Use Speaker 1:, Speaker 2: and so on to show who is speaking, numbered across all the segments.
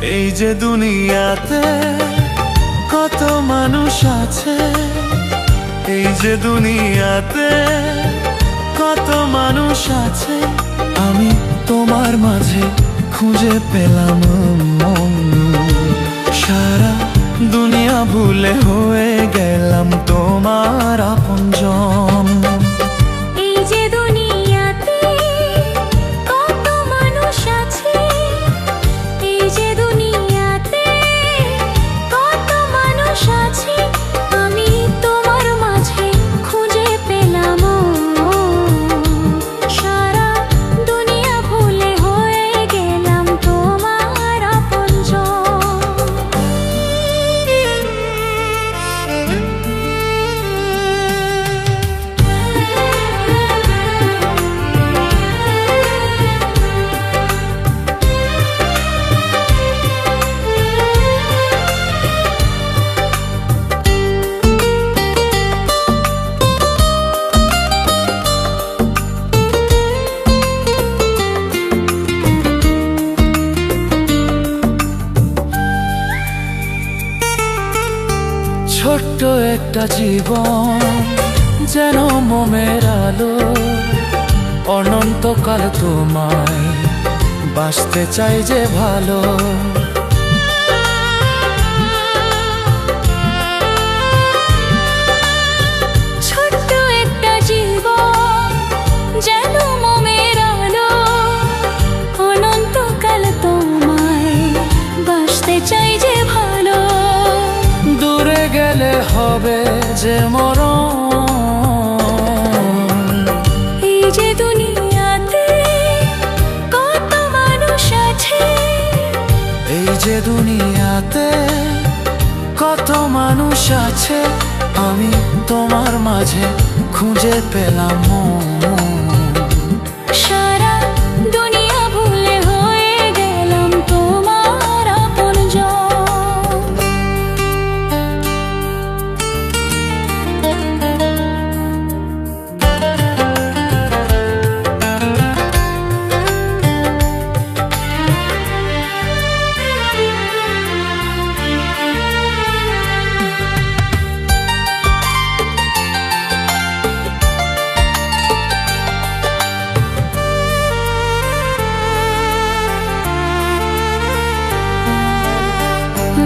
Speaker 1: এই যে দুনিয়াতে কত মানুষ আছে, এই যে দুনিয়াতে কত মানুষ আছে, আমি তোমার মাঝে খুঁজে পেলাম মন। সারা দুনিয়া ভুলে হয়ে গেলাম তোমার আপনজন।
Speaker 2: এই যে দুনিয়াতে কত মানুষ আছে, এই যে দুনিয়াতে কত মানুষ আছে, আমি তোমার মাঝে খুঁজে পেলাম। সারা দুনিয়া ভুলে হয়ে গেলাম তোমার আপনজন।
Speaker 1: ছোট্ট একটা জীবন যেন মোমের আলো, অনন্তকাল তোমায় বাঁচতে চাই যে ভালো।
Speaker 2: ছোট্ট একটা জীবন যেন মোমের আলো, অনন্তকাল তোমায় বাসতে চাই যে ভালো।
Speaker 1: দূরে গেলে হবে যে মরণ,
Speaker 2: এই যে দুনিয়াতে কত মানুষ আছে,
Speaker 1: এই যে দুনিয়াতে কত মানুষ আছে, আমি তোমার মাঝে খুঁজে পেলাম মন।
Speaker 2: সারা দুনিয়া ভুলে হয়ে গেলাম তোমার আপনজন।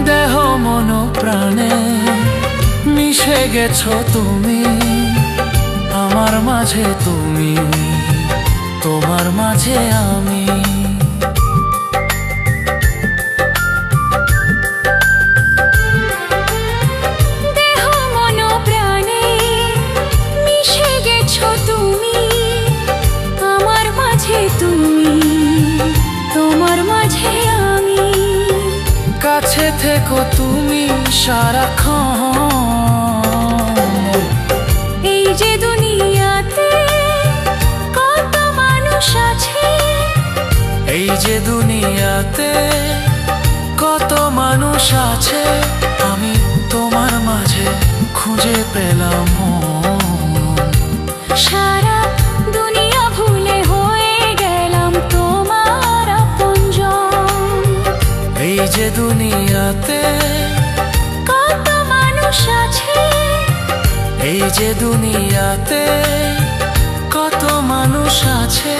Speaker 1: দেহ মন প্রাণে মিশে গেছো তুমি, আমার মাঝে তুমি, তোমার মাঝে আমি।
Speaker 2: দেহ মন প্রাণে মিশে গেছো তুমি, আমার মাঝে তুমি, তোমার মাঝে আমি।
Speaker 1: কাছে থেকো তুমি সারাক্ষণ,
Speaker 2: এই যে দুনিয়াতে কত মানুষ আছে,
Speaker 1: এই যে দুনিয়াতে কত মানুষ আছে, আমি তোমার মাঝে খুঁজে পেলাম মন।
Speaker 2: সারা দুনিয়া ভুলে হয়ে গেলাম তোমার আপনজন।
Speaker 1: এই যে দুনিয়াতে
Speaker 2: কত মানুষ আছে,
Speaker 1: এই যে দুনিয়াতে কত মানুষ আছে।